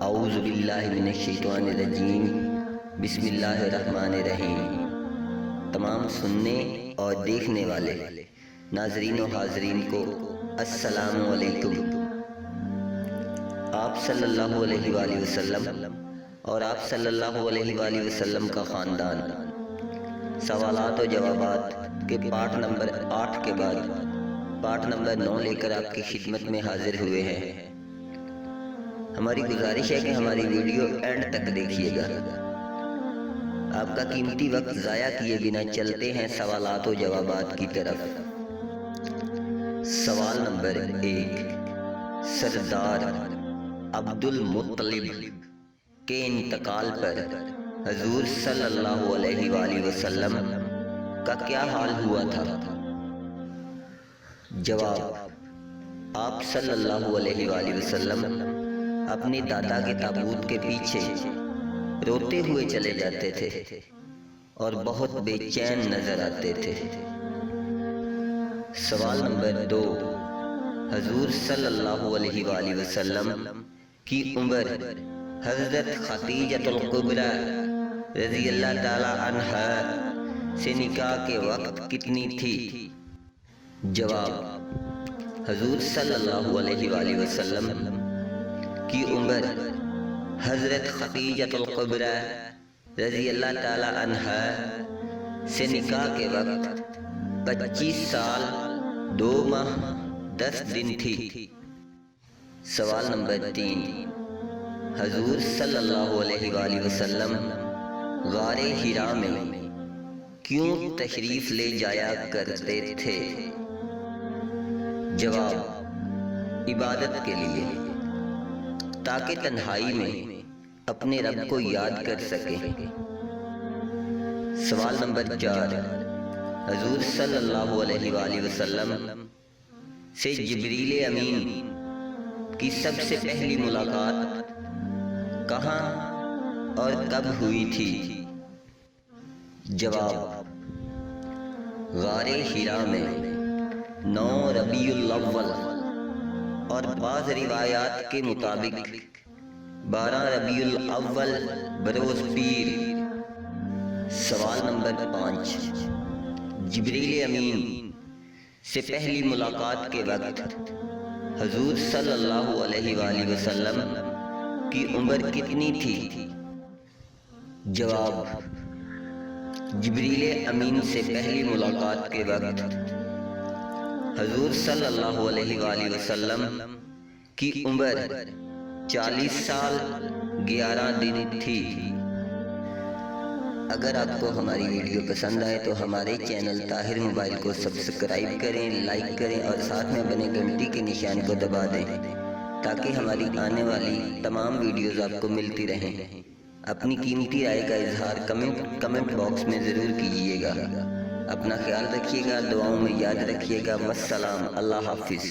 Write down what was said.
اعوذ باللہ من الشیطان الرجیم، بسم اللہ الرحمن الرحیم۔ تمام سننے اور دیکھنے والے ناظرین و حاضرین کو السلام علیکم۔ آپ صلی اللہ علیہ وآلہ وسلم اور آپ صلی اللہ علیہ وآلہ وسلم کا خاندان سوالات و جوابات کے پارٹ نمبر 8 کے بعد پارٹ نمبر 9 لے کر آپ کی خدمت میں حاضر ہوئے ہیں۔ ہماری گزارش ہے کہ ہماری ویڈیو اینڈ تک دیکھیے گا۔ آپ کا قیمتی وقت ضائع کیے بنا چلتے ہیں سوالات و جوابات کی طرف۔ سوال نمبر 1، سردار عبد المطلب کے انتقال پر حضور صلی اللہ علیہ وآلہ وسلم کا کیا حال ہوا تھا؟ جواب، آپ صلی اللہ علیہ وآلہ وسلم اپنے دادا کے تابوت کے پیچھے روتے ہوئے چلے جاتے تھے اور بہت بے چین نظر آتے تھے۔ سوال نمبر 2، حضور صلی اللہ علیہ وآلہ وسلم کی عمر حضرت خدیجہ الکبریٰ رضی اللہ تعالی عنہا سے نکاح کے وقت کتنی تھی؟ جواب، حضور صلی اللہ علیہ وآلہ وسلم کی عمر حضرت خدیجہ الکبریٰ رضی اللہ تعالی عنہا سے نکاح کے وقت 25 سال 2 ماہ 10 دن تھی۔ سوال نمبر 3، حضور صلی اللہ علیہ وآلہ وسلم غار حرا میں کیوں تشریف لے جایا کرتے تھے؟ جواب، عبادت کے لیے، تاکہ تنہائی میں اپنے رب کو یاد کر سکیں۔ سوال نمبر 4، حضور صلی اللہ علیہ وآلہ وسلم سے جبریل امین کی سب سے پہلی ملاقات کہاں اور کب ہوئی تھی؟ جواب، غار حرا میں 9 ربیع الاول اور بعض روایات کے مطابق 12 ربیع الاول بروز پیر۔ سوال نمبر 5، جبریل امین سے پہلی ملاقات کے وقت حضور صلی اللہ علیہ وآلہ وسلم کی عمر کتنی تھی؟ جواب، جبریل امین سے پہلی ملاقات کے وقت حضور صلی اللہ علیہ وآلہ وسلم کی عمر 40 سال 11 دن تھی۔ اگر آپ کو ہماری ویڈیو پسند آئے تو ہمارے چینل طاہر موبائل کو سبسکرائب کریں، لائک کریں اور ساتھ میں بنے گھنٹی کے نشان کو دبا دیں تاکہ ہماری آنے والی تمام ویڈیوز آپ کو ملتی رہیں۔ اپنی قیمتی رائے کا اظہار کمنٹ باکس میں ضرور کیجیے گا۔ اپنا خیال رکھیے گا، دعاؤں میں یاد رکھیے گا۔ والسلام، اللہ حافظ۔